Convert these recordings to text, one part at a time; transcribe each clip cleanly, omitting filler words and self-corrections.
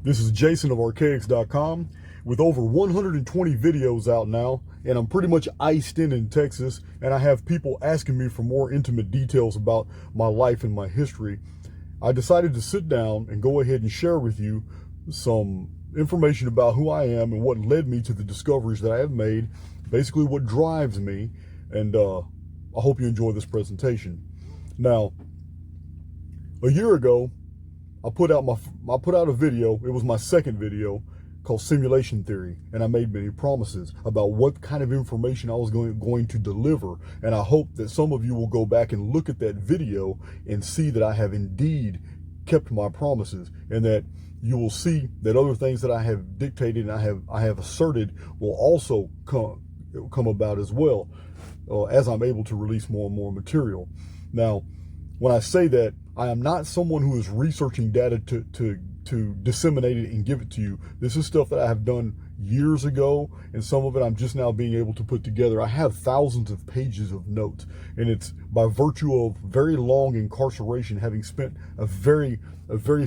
This is Jason of Archaix.com with over 120 videos out now, and I'm pretty much iced in Texas, and I have people asking me for more intimate details about my life and my history. I decided to sit down and go ahead and share with you some information about who I am and what led me to the discoveries that I have made, basically what drives me, and I hope you enjoy this presentation. Now, a year ago, I put out a video. It was my second video called Simulation Theory, and I made many promises about what kind of information I was going to deliver, and I hope that some of you will go back and look at that video and see that I have indeed kept my promises, and that you will see that other things that I have dictated and I have asserted will also come about as well, as I'm able to release more and more material. Now, when I say that, I am not someone who is researching data to disseminate it and give it to you. This is stuff that I have done years ago, and some of it I'm just now being able to put together. I have thousands of pages of notes, and it's by virtue of very long incarceration, having spent a very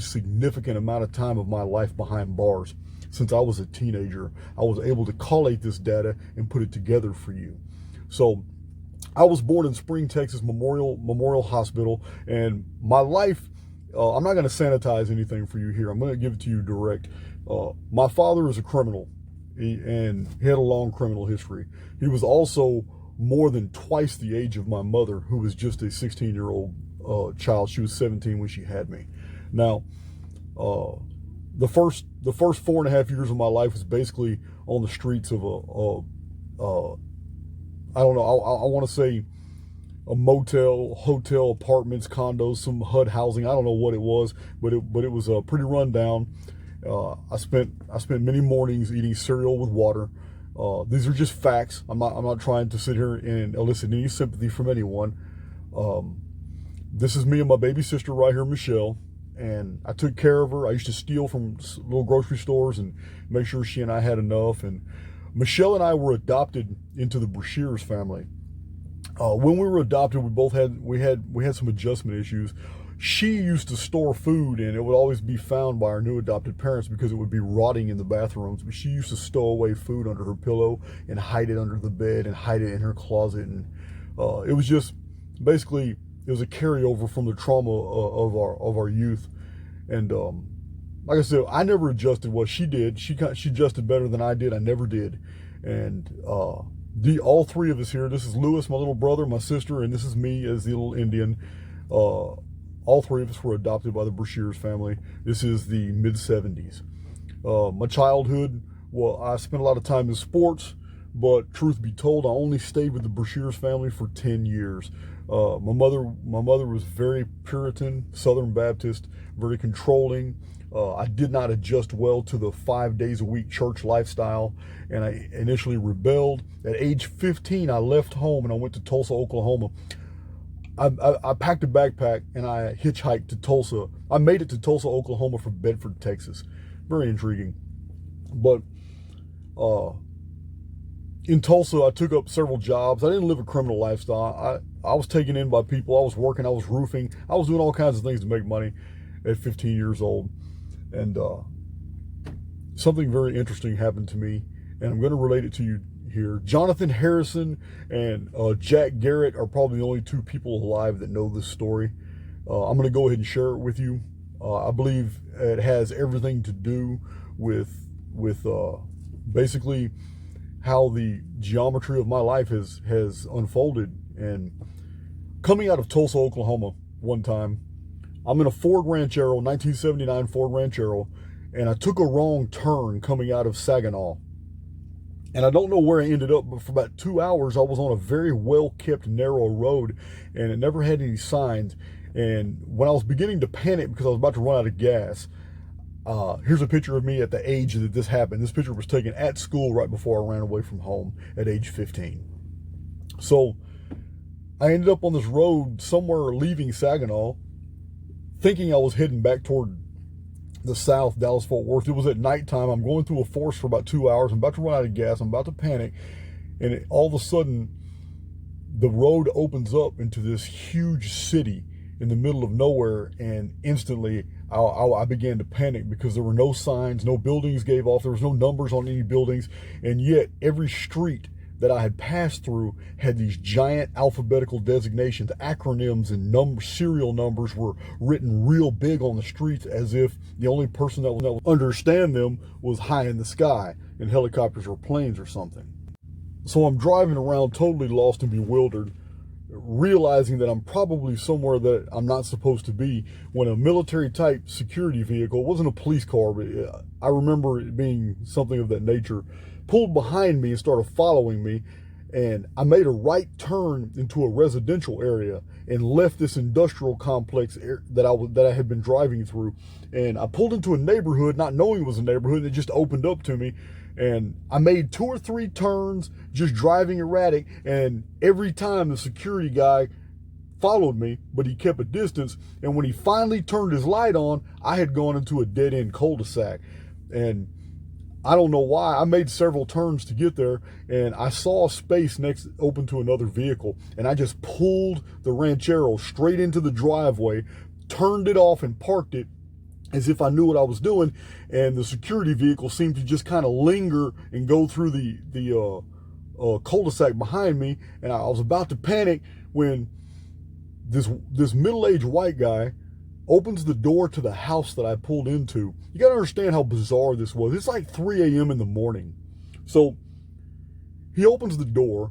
significant amount of time of my life behind bars. Since I was a teenager, I was able to collate this data and put it together for you. So I was born in Spring, Texas, Memorial Hospital, and my life, I'm not going to sanitize anything for you here. I'm going to give it to you direct. My father is a criminal, and he had a long criminal history. He was also more than twice the age of my mother, who was just a 16-year-old child. She was 17 when she had me. Now, the first 4.5 years of my life was basically on the streets of I don't know, I want to say a motel, hotel, apartments, condos, some HUD housing. I don't know what it was, but it was pretty run down. I spent many mornings eating cereal with water. These are just facts. I'm not trying to sit here and elicit any sympathy from anyone. This is me and my baby sister right here, Michelle, and I took care of her. I used to steal from little grocery stores and make sure she and I had enough. And Michelle and I were adopted into the Breshears family. When we were adopted, we had some adjustment issues. She used to store food, and it would always be found by our new adopted parents because it would be rotting in the bathrooms. But she used to stow away food under her pillow and hide it under the bed and hide it in her closet. And it was just basically, it was a carryover from the trauma of our youth. And like I said, I never adjusted what she did. She adjusted better than I did. I never did. And all three of us here, this is Lewis, my little brother, my sister, and this is me as the little Indian. All three of us were adopted by the Breshears family. This is the mid-70s. My childhood, well, I spent a lot of time in sports, but truth be told, I only stayed with the Breshears family for 10 years. My mother was very Puritan, Southern Baptist, very controlling. I did not adjust well to the 5 days a week church lifestyle, and I initially rebelled. At age 15, I left home and I went to Tulsa, Oklahoma. I packed a backpack and I hitchhiked to Tulsa. I made it to Tulsa, Oklahoma from Bedford, Texas. Very intriguing. But in Tulsa, I took up several jobs. I didn't live a criminal lifestyle. I was taken in by people. I was working. I was roofing. I was doing all kinds of things to make money at 15 years old. And something very interesting happened to me, and I'm going to relate it to you here. Jonathan Harrison and Jack Garrett are probably the only two people alive that know this story. I'm going to go ahead and share it with you. I believe it has everything to do with basically how the geometry of my life has unfolded. And coming out of Tulsa, Oklahoma, one time, I'm in a Ford Ranchero, 1979 Ford Ranchero, and I took a wrong turn coming out of Saginaw. And I don't know where I ended up, but for about 2 hours, I was on a very well-kept, narrow road, and it never had any signs. And when I was beginning to panic because I was about to run out of gas, here's a picture of me at the age that this happened. This picture was taken at school right before I ran away from home at age 15. So I ended up on this road somewhere leaving Saginaw, thinking I was heading back toward the south, Dallas-Fort Worth. It was at nighttime. I'm going through a forest for about 2 hours. I'm about to run out of gas. I'm about to panic. And all of a sudden, the road opens up into this huge city. in the middle of nowhere, and instantly I began to panic because there were no signs, no buildings gave off, there was no numbers on any buildings, and yet every street that I had passed through had these giant alphabetical designations, acronyms, and serial numbers were written real big on the streets, as if the only person that would understand them was high in the sky in helicopters or planes or something. So I'm driving around totally lost and bewildered, realizing that I'm probably somewhere that I'm not supposed to be, when a military type security vehicle, it wasn't a police car, but I remember it being something of that nature, pulled behind me and started following me. And I made a right turn into a residential area and left this industrial complex that I had been driving through. And I pulled into a neighborhood, not knowing it was a neighborhood, and it just opened up to me. And I made 2 or 3 turns, just driving erratic. And every time the security guy followed me, but he kept a distance. And when he finally turned his light on, I had gone into a dead-end cul-de-sac. And I don't know why. I made several turns to get there, and I saw a space next open to another vehicle, and I just pulled the Ranchero straight into the driveway, turned it off and parked it as if I knew what I was doing. And the security vehicle seemed to just kind of linger and go through the cul-de-sac behind me. And I was about to panic when this middle-aged white guy opens the door to the house that I pulled into. You got to understand how bizarre this was. It's like 3 a.m. in the morning. So he opens the door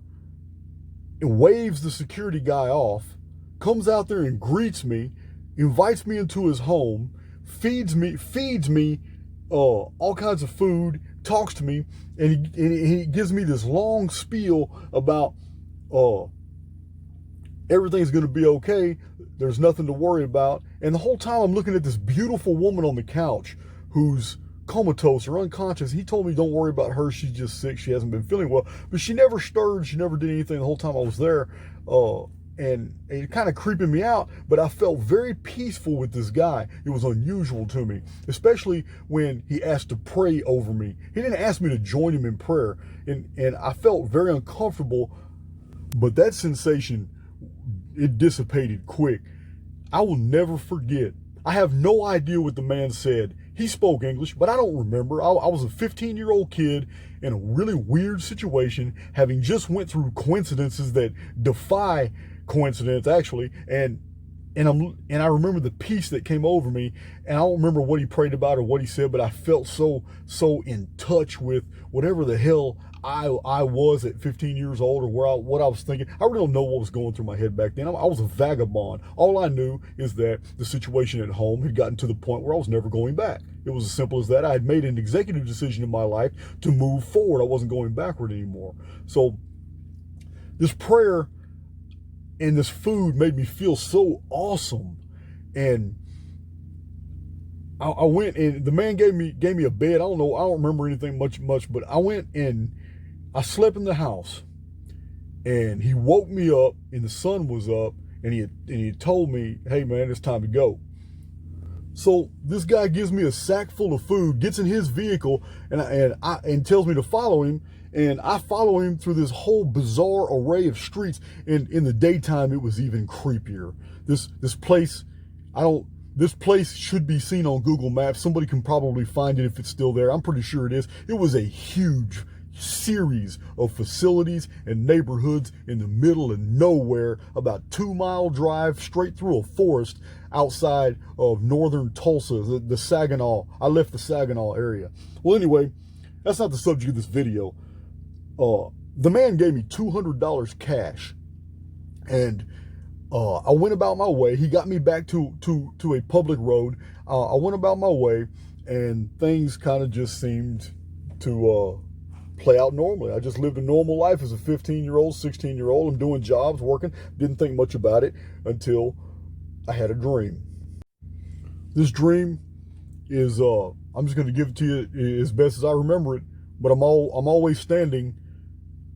and waves the security guy off, comes out there and greets me, invites me into his home, feeds me all kinds of food, talks to me, and he gives me this long spiel about everything's going to be okay. There's nothing to worry about. And the whole time I'm looking at this beautiful woman on the couch who's comatose or unconscious. He told me don't worry about her. She's just sick. She hasn't been feeling well. But she never stirred. She never did anything the whole time I was there. And it kind of creeping me out. But I felt very peaceful with this guy. It was unusual to me, especially when he asked to pray over me. He didn't ask me to join him in prayer. And I felt very uncomfortable. But that sensation, it dissipated quick. I will never forget. I have no idea what the man said. He spoke English, but I don't remember. I was a 15-year-old kid in a really weird situation, having just went through coincidences that defy coincidence, actually. And I remember the peace that came over me. And I don't remember what he prayed about or what he said, but I felt so in touch with whatever the hell I was at 15 years old, or what I was thinking. I really don't know what was going through my head back then. I was a vagabond. All I knew is that the situation at home had gotten to the point where I was never going back. It was as simple as that. I had made an executive decision in my life to move forward. I wasn't going backward anymore. So this prayer and this food made me feel so awesome. And I went, and the man gave me a bed. I don't remember anything much, but I went and I slept in the house, and he woke me up, and the sun was up, and he told me, "Hey man, it's time to go." So this guy gives me a sack full of food, gets in his vehicle, and tells me to follow him. And I follow him through this whole bizarre array of streets. And in the daytime, it was even creepier. This place should be seen on Google Maps. Somebody can probably find it if it's still there. I'm pretty sure it is. It was a huge series of facilities and neighborhoods in the middle of nowhere, about 2-mile drive straight through a forest outside of northern Tulsa, the Saginaw. I left the Saginaw area. Well, anyway, that's not the subject of this video. The man gave me $200 cash, and I went about my way. He got me back to a public road. I went about my way, and things kind of just seemed to play out normally. I just lived a normal life as a 15-year-old, 16-year-old. I'm doing jobs, working. Didn't think much about it until I had a dream. This dream is, I'm just going to give it to you as best as I remember it, but I'm always standing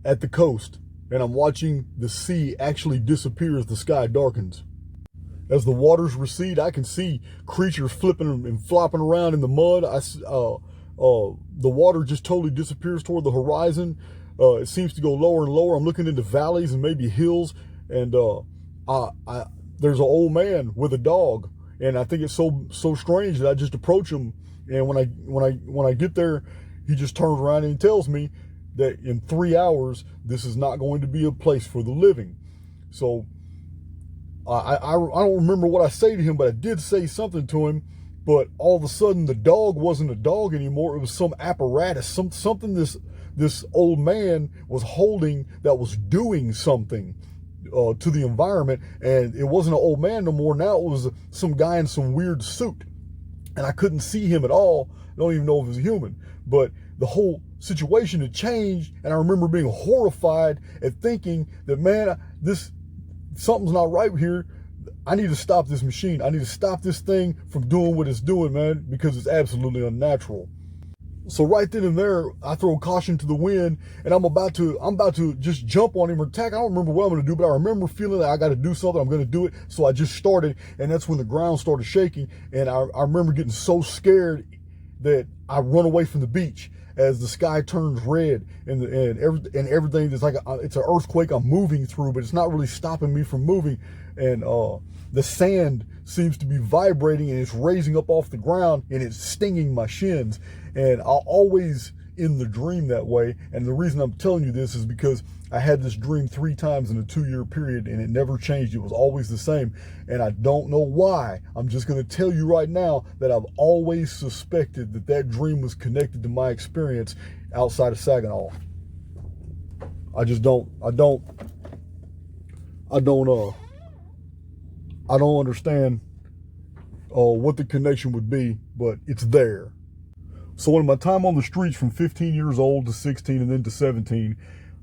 at the coast, and I'm watching the sea actually disappear as the sky darkens. As the waters recede, I can see creatures flipping and flopping around in the mud. The water just totally disappears toward the horizon. It seems to go lower and lower. I'm looking into valleys and maybe hills, and the there's an old man with a dog, and I think it's so strange that I just approach him, and when I get there, he just turns around and he tells me that in 3 hours this is not going to be a place for the living. So I don't remember what I say to him, but I did say something to him. But all of a sudden, the dog wasn't a dog anymore. It was some apparatus, something this old man was holding that was doing something to the environment. And it wasn't an old man no more. Now it was some guy in some weird suit. And I couldn't see him at all. I don't even know if it was a human. But the whole situation had changed. And I remember being horrified at thinking that, man, something's not right here. I need to stop this machine. I need to stop this thing from doing what it's doing, man, because it's absolutely unnatural. So right then and there, I throw caution to the wind, and I'm about to just jump on him or attack. I don't remember what I'm going to do, but I remember feeling that I got to do something. I'm going to do it. So I just started, and that's when the ground started shaking. And I remember getting so scared that I run away from the beach as the sky turns red and everything is like it's an earthquake I'm moving through, but it's not really stopping me from moving. And the sand seems to be vibrating, and it's raising up off the ground, and it's stinging my shins. And I'll always in the dream that way. And the reason I'm telling you this is because I had this dream 3 times in a 2-year period, and it never changed. It was always the same. And I don't know why. I'm just going to tell you right now that I've always suspected that dream was connected to my experience outside of Saginaw. I don't understand what the connection would be, but it's there. So in my time on the streets from 15 years old to 16 and then to 17,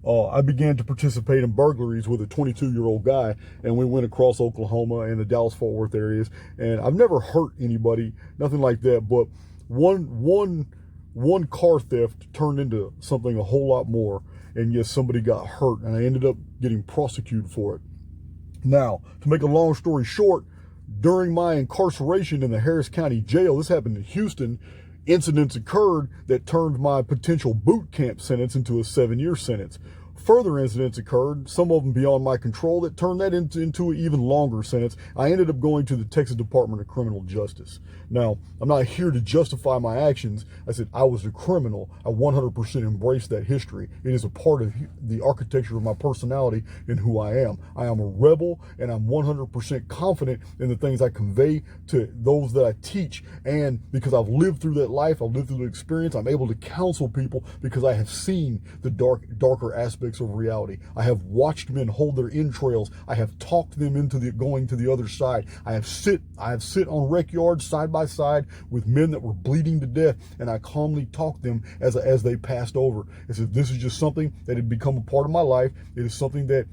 I began to participate in burglaries with a 22-year-old guy, and we went across Oklahoma and the Dallas-Fort Worth areas. And I've never hurt anybody, nothing like that. But one car theft turned into something a whole lot more, and yes, somebody got hurt, and I ended up getting prosecuted for it. Now, to make a long story short, during my incarceration in the Harris County Jail, this happened in Houston, incidents occurred that turned my potential boot camp sentence into a 7-year sentence. Further incidents occurred, some of them beyond my control, that turned that into an even longer sentence. I ended up going to the Texas Department of Criminal Justice. Now, I'm not here to justify my actions. I said I was a criminal. I 100% embrace that history. It is a part of the architecture of my personality and who I am. I am a rebel, and I'm 100% confident in the things I convey to those that I teach. And because I've lived through that life, I've lived through the experience, I'm able to counsel people because I have seen the darker aspects of reality. I have watched men hold their entrails. I have talked them into going to the other side. I have sit on rec yards side by side with men that were bleeding to death, and I calmly talked them as they passed over. I said, this is just something that had become a part of my life. It is something that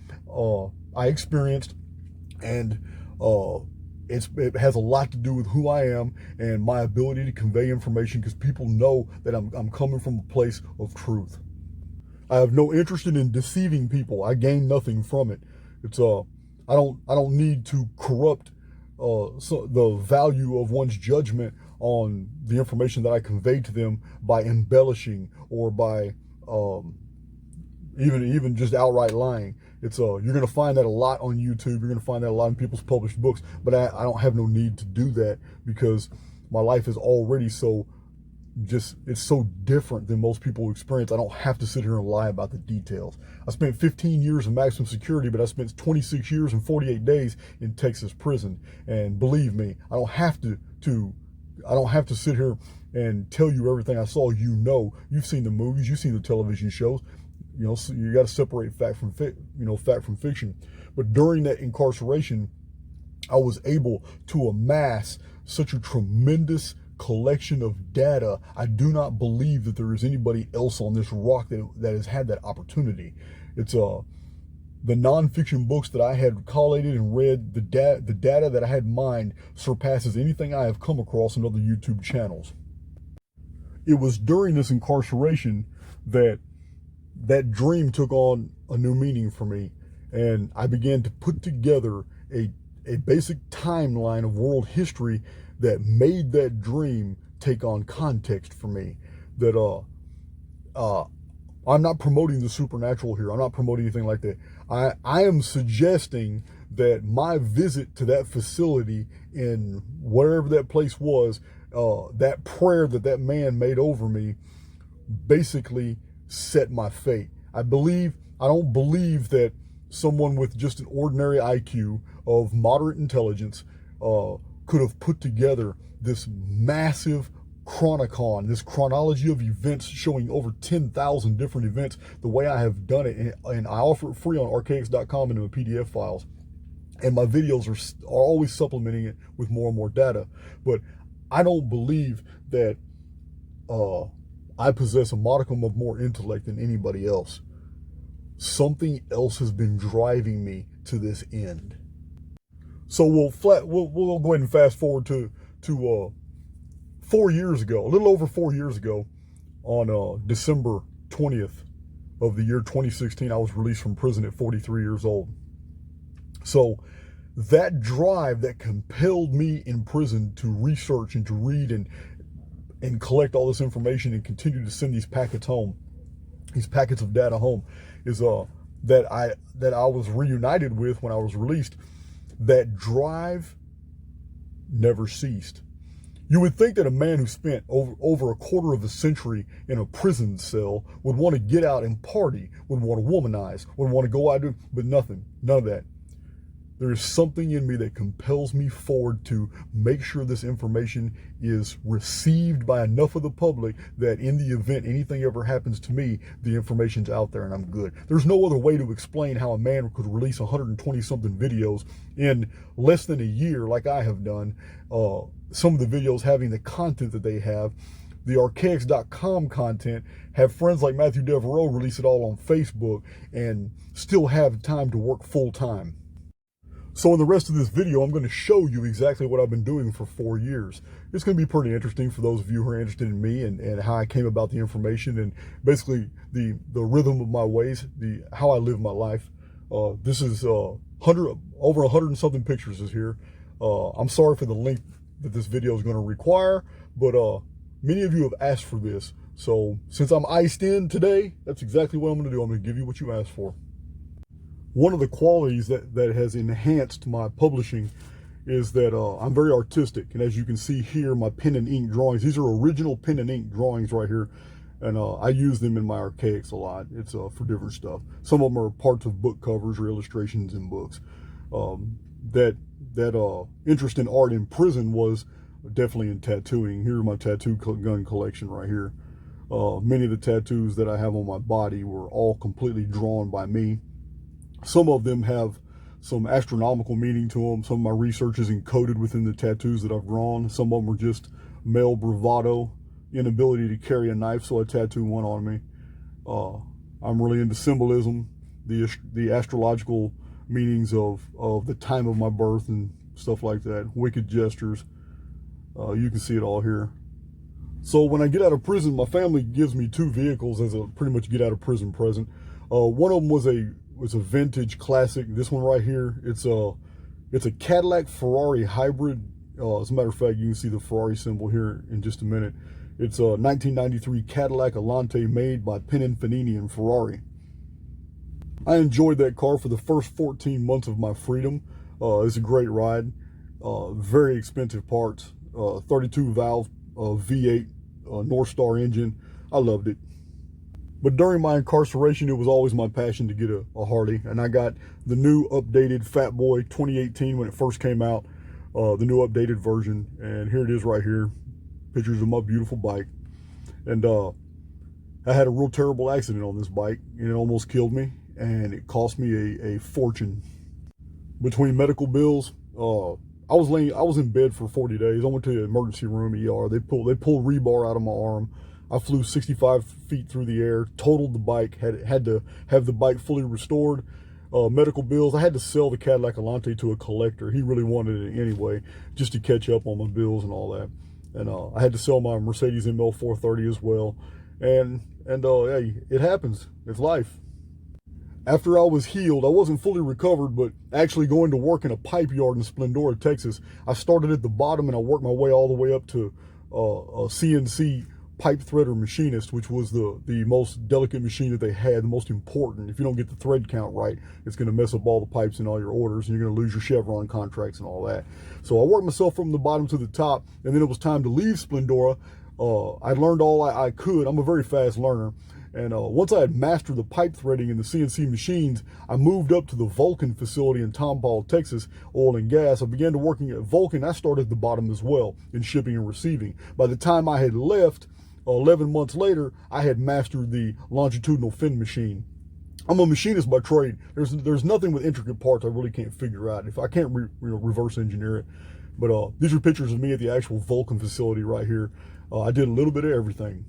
I experienced, and it has a lot to do with who I am and my ability to convey information, because people know that I'm coming from a place of truth. I have no interest in deceiving people. I gain nothing from it. It's I don't need to corrupt the value of one's judgment on the information that I convey to them by embellishing or by even just outright lying. It's you're going to find that a lot on YouTube. You're going to find that a lot in people's published books. But I don't have no need to do that, because my life is already it's so different than most people experience. I don't have to sit here and lie about the details. I spent 15 years in maximum security, but I spent 26 years and 48 days in Texas prison. And believe me, I don't have to sit here and tell you everything I saw. You've seen the movies, you've seen the television shows. So you got to separate fact from fiction. But during that incarceration, I was able to amass such a tremendous collection of data. I do not believe that there is anybody else on this rock that has had that opportunity. It's the nonfiction books that I had collated and read, the data that I had mined surpasses anything I have come across in other YouTube channels. It was during this incarceration that dream took on a new meaning for me, and I began to put together a basic timeline of world history that made that dream take on context for me. That I'm not promoting the supernatural here. I'm not promoting anything like that. I am suggesting that my visit to that facility in wherever that place was, that prayer that that man made over me basically set my fate. I don't believe that someone with just an ordinary IQ of moderate intelligence could have put together this massive chronicon, this chronology of events showing over 10,000 different events the way I have done it. And I offer it free on Archaix.com in the PDF files. And my videos are always supplementing it with more and more data. But I don't believe that I possess a modicum of more intellect than anybody else. Something else has been driving me to this end. So we'll go ahead and fast forward to 4 years ago, a little over 4 years ago, on December 20th of the year 2016, I was released from prison at 43 years old. So that drive that compelled me in prison to research and to read and collect all this information and continue to send these packets home, these packets of data home, is that I was reunited with when I was released. That drive never ceased. You would think that a man who spent over a quarter of a century in a prison cell would want to get out and party, would want to womanize, would want to go out, but nothing, none of that. There is something in me that compels me forward to make sure this information is received by enough of the public that in the event anything ever happens to me, the information's out there and I'm good. There's no other way to explain how a man could release 120 something videos in less than a year like I have done. Some of the videos having the content that they have, the Archaix.com content, have friends like Matthew Devereaux release it all on Facebook and still have time to work full time. So in the rest of this video, I'm going to show you exactly what I've been doing for 4 years. It's going to be pretty interesting for those of you who are interested in me and how I came about the information and basically the rhythm of my ways, how I live my life. This is over 100 and something pictures is here. I'm sorry for the length that this video is going to require, but many of you have asked for this. So since I'm iced in today, that's exactly what I'm going to do. I'm going to give you what you asked for. One of the qualities that has enhanced my publishing is that I'm very artistic. And as you can see here, my pen and ink drawings, these are original pen and ink drawings right here. And I use them in my Archaix a lot. It's for different stuff. Some of them are parts of book covers or illustrations in books. That interest in art in prison was definitely in tattooing. Here's my tattoo gun collection right here. Many of the tattoos that I have on my body were all completely drawn by me. Some of them have some astronomical meaning to them. Some of my research is encoded within the tattoos that I've drawn. Some of them are just male bravado, inability to carry a knife, so I tattoo one on me. I'm really into symbolism, the astrological meanings of the time of my birth and stuff like that, wicked gestures. You can see it all here. So when I get out of prison, my family gives me 2 vehicles as a pretty much get out of prison present. One of them was a vintage classic. This one right here, it's a Cadillac Ferrari hybrid. As a matter of fact, you can see the Ferrari symbol here in just a minute. It's a 1993 Cadillac Alante made by Pininfarina and Ferrari. I enjoyed that car for the first 14 months of my freedom. It's a great ride. Very expensive parts. 32 valve V8 North Star engine. I loved it. But during my incarceration, it was always my passion to get a Harley. And I got the new updated Fat Boy 2018 when it first came out, the new updated version. And here it is right here, pictures of my beautiful bike. And I had a real terrible accident on this bike, and it almost killed me. And it cost me a fortune. Between medical bills, I was in bed for 40 days. I went to the emergency room, ER. They pulled rebar out of my arm. I flew 65 feet through the air, totaled the bike, had to have the bike fully restored. Medical bills, I had to sell the Cadillac Alante to a collector. He really wanted it anyway, just to catch up on my bills and all that. And I had to sell my Mercedes ML 430 as well. And hey, it happens. It's life. After I was healed, I wasn't fully recovered, but actually going to work in a pipe yard in Splendora, Texas. I started at the bottom and I worked my way all the way up to a CNC pipe threader machinist, which was the most delicate machine that they had, the most important. If you don't get the thread count right, it's going to mess up all the pipes and all your orders, and you're going to lose your Chevron contracts and all that. So I worked myself from the bottom to the top, and then it was time to leave Splendora. I learned all I could. I'm a very fast learner. And once I had mastered the pipe threading and the CNC machines, I moved up to the Vulcan facility in Tomball, Texas, oil and gas. I began to working at Vulcan. I started at the bottom as well in shipping and receiving. By the time I had left, 11 months later, I had mastered the longitudinal fin machine. I'm a machinist by trade. There's nothing with intricate parts I really can't figure out. If I can't reverse engineer it. But these are pictures of me at the actual Vulcan facility right here. I did a little bit of everything.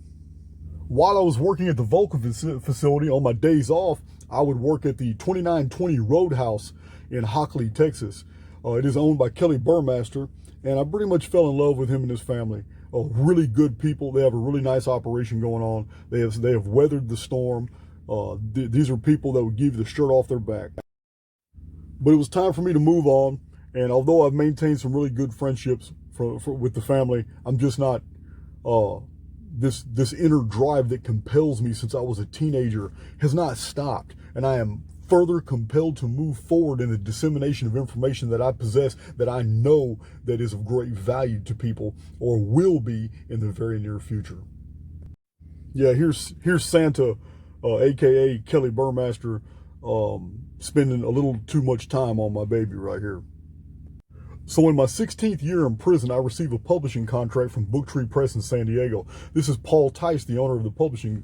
While I was working at the Vulcan facility on my days off, I would work at the 2920 Roadhouse in Hockley, Texas. It is owned by Kelly Burmaster, and I pretty much fell in love with him and his family. Really good people. They have a really nice operation going on. They have weathered the storm. These are people that would give you the shirt off their back. But it was time for me to move on, and although I've maintained some really good friendships with the family, I'm just not... This inner drive that compels me since I was a teenager has not stopped, and I am further compelled to move forward in the dissemination of information that I possess, that I know that is of great value to people, or will be in the very near future. Yeah, here's Santa, aka Kelly Burmaster, spending a little too much time on my baby right here. So in my 16th year in prison, I received a publishing contract from Booktree Press in San Diego. This is Paul Tice, the owner of the publishing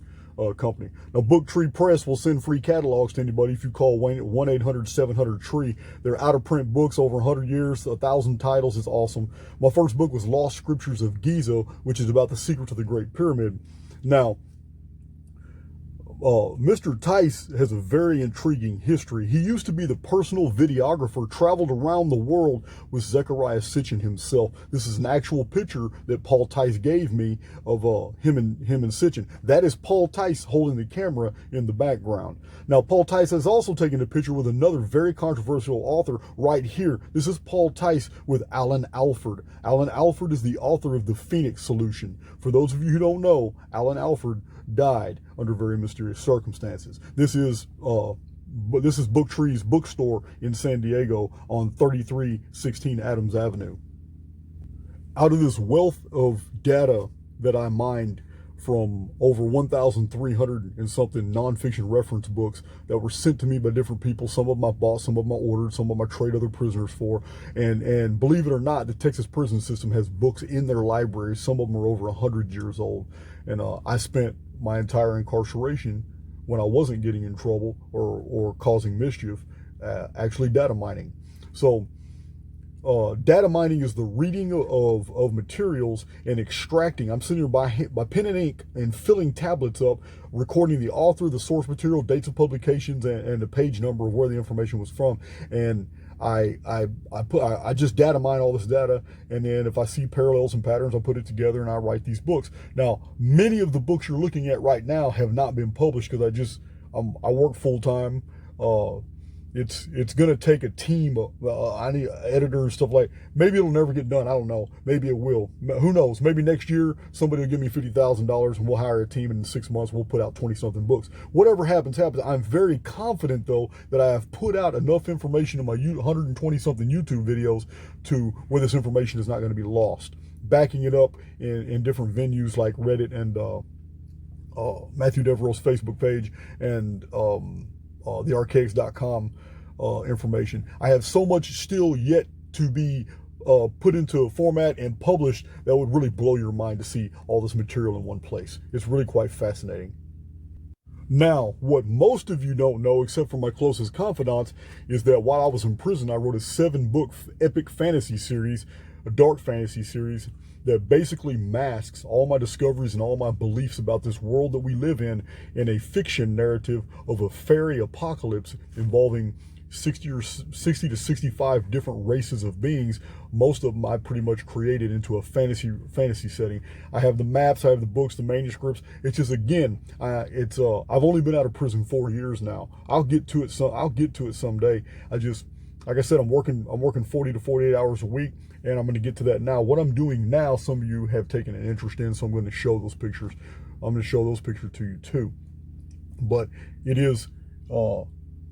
company. Now, Booktree Press will send free catalogs to anybody if you call 1-800-700-TREE. They're out-of-print books, over 100 years, 1,000 titles. It's awesome. My first book was Lost Scriptures of Giza, which is about the secret to the Great Pyramid. Now, Mr. Tice has a very intriguing history. He used to be the personal videographer, traveled around the world with Zecharia Sitchin himself. This is an actual picture that Paul Tice gave me of him and Sitchin. That is Paul Tice holding the camera in the background. Now, Paul Tice has also taken a picture with another very controversial author right here. This is Paul Tice with Alan Alford. Alan Alford is the author of The Phoenix Solution. For those of you who don't know, Alan Alford died under very mysterious circumstances. This is Booktree's bookstore in San Diego on 3316 Adams Avenue. Out of this wealth of data that I mined from over 1,300 and something nonfiction reference books that were sent to me by different people, some of them I bought, some of them I ordered, some of them I trade other prisoners for, and believe it or not, the Texas prison system has books in their libraries. Some of them are over 100 years old, and I spent my entire incarceration, when I wasn't getting in trouble or causing mischief, actually data mining. So data mining is the reading of materials and extracting. I'm sitting here by pen and ink and filling tablets up, recording the author, the source material, dates of publications, and the page number of where the information was from. And I just data mine all this data, and then if I see parallels and patterns, I put it together and I write these books. Now, many of the books you're looking at right now have not been published because I work full time. It's going to take a team. I need an editor and stuff like. Maybe it'll never get done. I don't know. Maybe it will. Who knows? Maybe next year somebody will give me $50,000 and we'll hire a team, and in 6 months we'll put out 20-something books. Whatever happens, happens. I'm very confident though that I have put out enough information in my 120-something YouTube videos to where this information is not going to be lost. Backing it up in different venues like Reddit and Matthew Devereaux's Facebook page and the Archaix.com information. I have so much still yet to be put into a format and published that would really blow your mind to see all this material in one place. It's really quite fascinating. Now, what most of you don't know, except for my closest confidants, is that while I was in prison, I wrote a 7-book epic fantasy series, a dark fantasy series, that basically masks all my discoveries and all my beliefs about this world that we live in a fiction narrative of a fairy apocalypse involving 60 to 65 different races of beings. Most of them I pretty much created into a fantasy setting. I have the maps, I have the books, the manuscripts. It's just, again, I've only been out of prison 4 years now. I'll get to it someday. like I said, I'm working 40 to 48 hours a week, and I'm going to get to that now. What I'm doing now, some of you have taken an interest in, so I'm going to show those pictures. I'm going to show those pictures to you too. But it is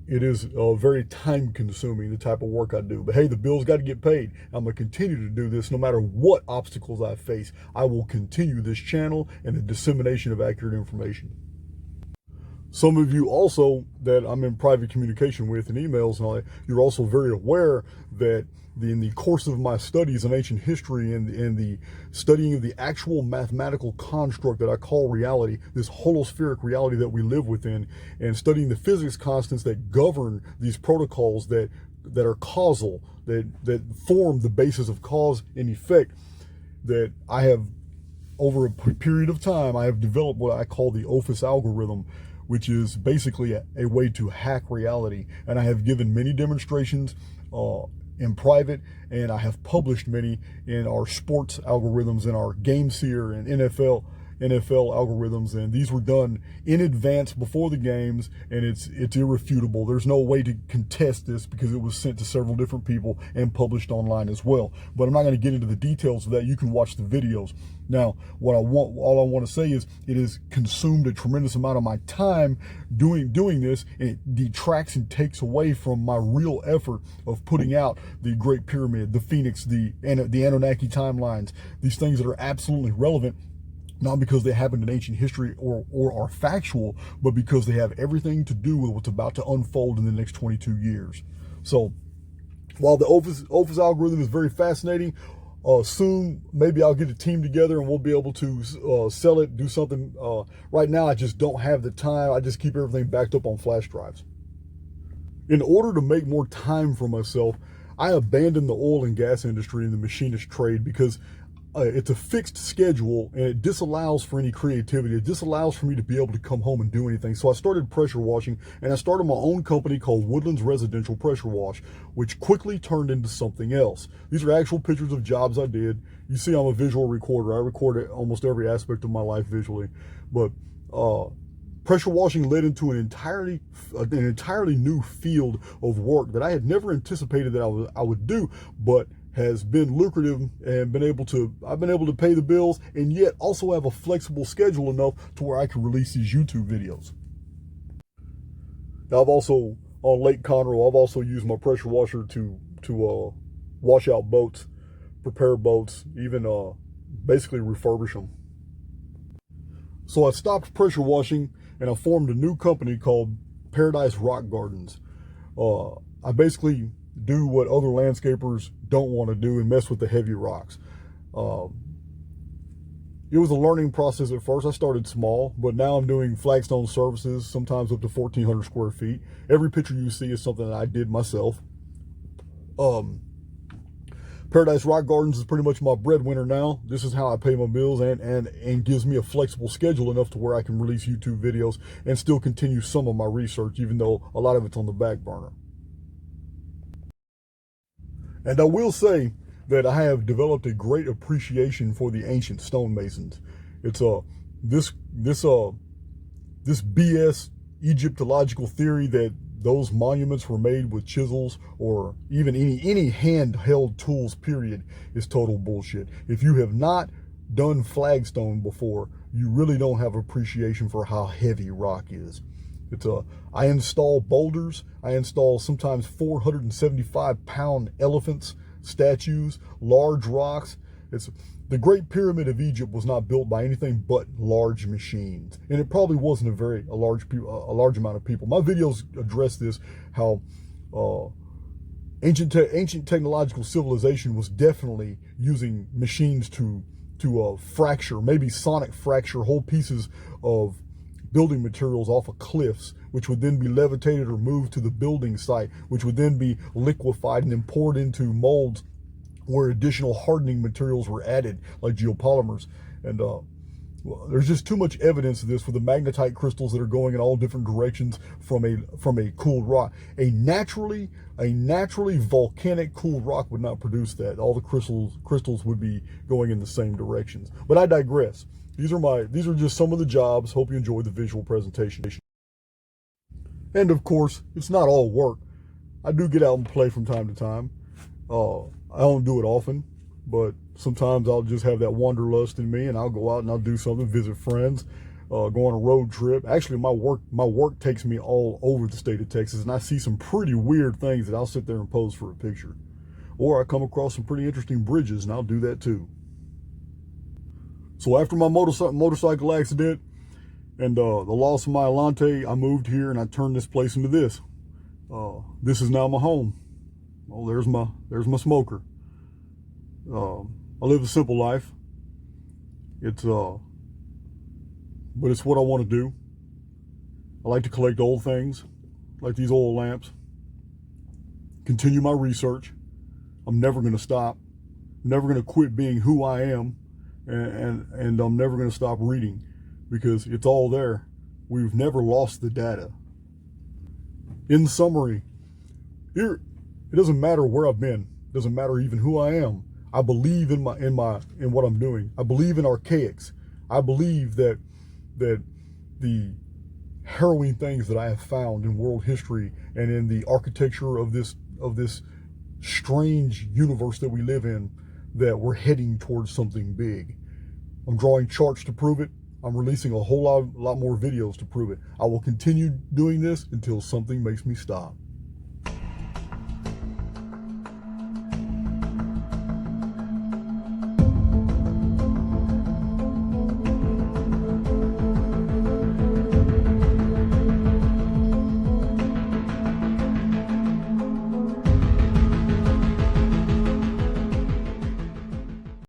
very time consuming, the type of work I do. But hey, the bills got to get paid. I'm going to continue to do this no matter what obstacles I face. I will continue this channel and the dissemination of accurate information. Some of you also that I'm in private communication with and emails and all that, you're also very aware that in the course of my studies in ancient history and the studying of the actual mathematical construct that I call reality, this holospheric reality that we live within, and studying the physics constants that govern these protocols that are causal, that form the basis of cause and effect, that I have, over a period of time, I have developed what I call the Opus algorithm, which is basically a way to hack reality. And I have given many demonstrations in private, and I have published many in our sports algorithms, in our Game Seer and NFL algorithms, and these were done in advance before the games, and it's irrefutable. There's no way to contest this because it was sent to several different people and published online as well. But I'm not going to get into the details of that. You can watch the videos. Now, all I want to say is it has consumed a tremendous amount of my time doing this, and it detracts and takes away from my real effort of putting out the Great Pyramid, the Phoenix, the Anunnaki timelines, these things that are absolutely relevant, not because they happened in ancient history or are factual, but because they have everything to do with what's about to unfold in the next 22 years. So while the Opus algorithm is very fascinating, soon maybe I'll get a team together and we'll be able to sell it, do something. Right now I just don't have the time. I just keep everything backed up on flash drives. In order to make more time for myself, I abandoned the oil and gas industry and the machinist trade because it's a fixed schedule and it disallows for any creativity. It disallows for me to be able to come home and do anything. So I started pressure washing, and I started my own company called Woodlands Residential Pressure Wash, which quickly turned into something else. These are actual pictures of jobs I did. You see, I'm a visual recorder. I record almost every aspect of my life visually. But pressure washing led into an entirely new field of work that I had never anticipated that I would do, but has been lucrative, and I've been able to pay the bills, and yet also have a flexible schedule enough to where I can release these YouTube videos. Now, I've also, on Lake Conroe, I've also used my pressure washer to wash out boats, prepare boats, even basically refurbish them. So I stopped pressure washing and I formed a new company called Paradise Rock Gardens. I basically do what other landscapers don't want to do and mess with the heavy rocks. It was a learning process at first. I started small, but now I'm doing flagstone services, sometimes up to 1,400 square feet. Every picture you see is something that I did myself. Paradise Rock Gardens is pretty much my breadwinner now. This is how I pay my bills and gives me a flexible schedule enough to where I can release YouTube videos and still continue some of my research, even though a lot of it's on the back burner. And I will say that I have developed a great appreciation for the ancient stonemasons. It's this BS Egyptological theory that those monuments were made with chisels or even any handheld tools, period, is total bullshit. If you have not done flagstone before, you really don't have appreciation for how heavy rock is. I install boulders. I install sometimes 475-pound elephants, statues, large rocks. The Great Pyramid of Egypt was not built by anything but large machines, and it probably wasn't a large amount of people. My videos address this, how ancient technological civilization was definitely using machines to fracture, maybe sonic fracture, whole pieces of building materials off of cliffs, which would then be levitated or moved to the building site, which would then be liquefied and then poured into molds where additional hardening materials were added, like geopolymers. And there's just too much evidence of this with the magnetite crystals that are going in all different directions from a cooled rock. A naturally volcanic cooled rock would not produce that. All the crystals would be going in the same directions. But I digress. These are just some of the jobs. Hope you enjoyed the visual presentation. And of course, it's not all work. I do get out and play from time to time. I don't do it often, but sometimes I'll just have that wanderlust in me, and I'll go out and I'll do something, visit friends, go on a road trip. Actually, my work takes me all over the state of Texas, and I see some pretty weird things that I'll sit there and pose for a picture. Or I come across some pretty interesting bridges, and I'll do that too. So after my motorcycle accident and the loss of my Alante, I moved here and I turned this place into this. This is now my home. Oh, there's my smoker. I live a simple life. But it's what I want to do. I like to collect old things, like these oil lamps. Continue my research. I'm never going to stop. Never going to quit being who I am, and I'm never going to stop reading, because it's all there. We've never lost the data. In summary, here, it doesn't matter where I've been. It doesn't matter even who I am. I believe in what I'm doing. I believe in Archaix. I believe that the harrowing things that I have found in world history and in the architecture of this strange universe that we live in, that we're heading towards something big. I'm drawing charts to prove it. I'm releasing a whole lot more videos to prove it. I will continue doing this until something makes me stop.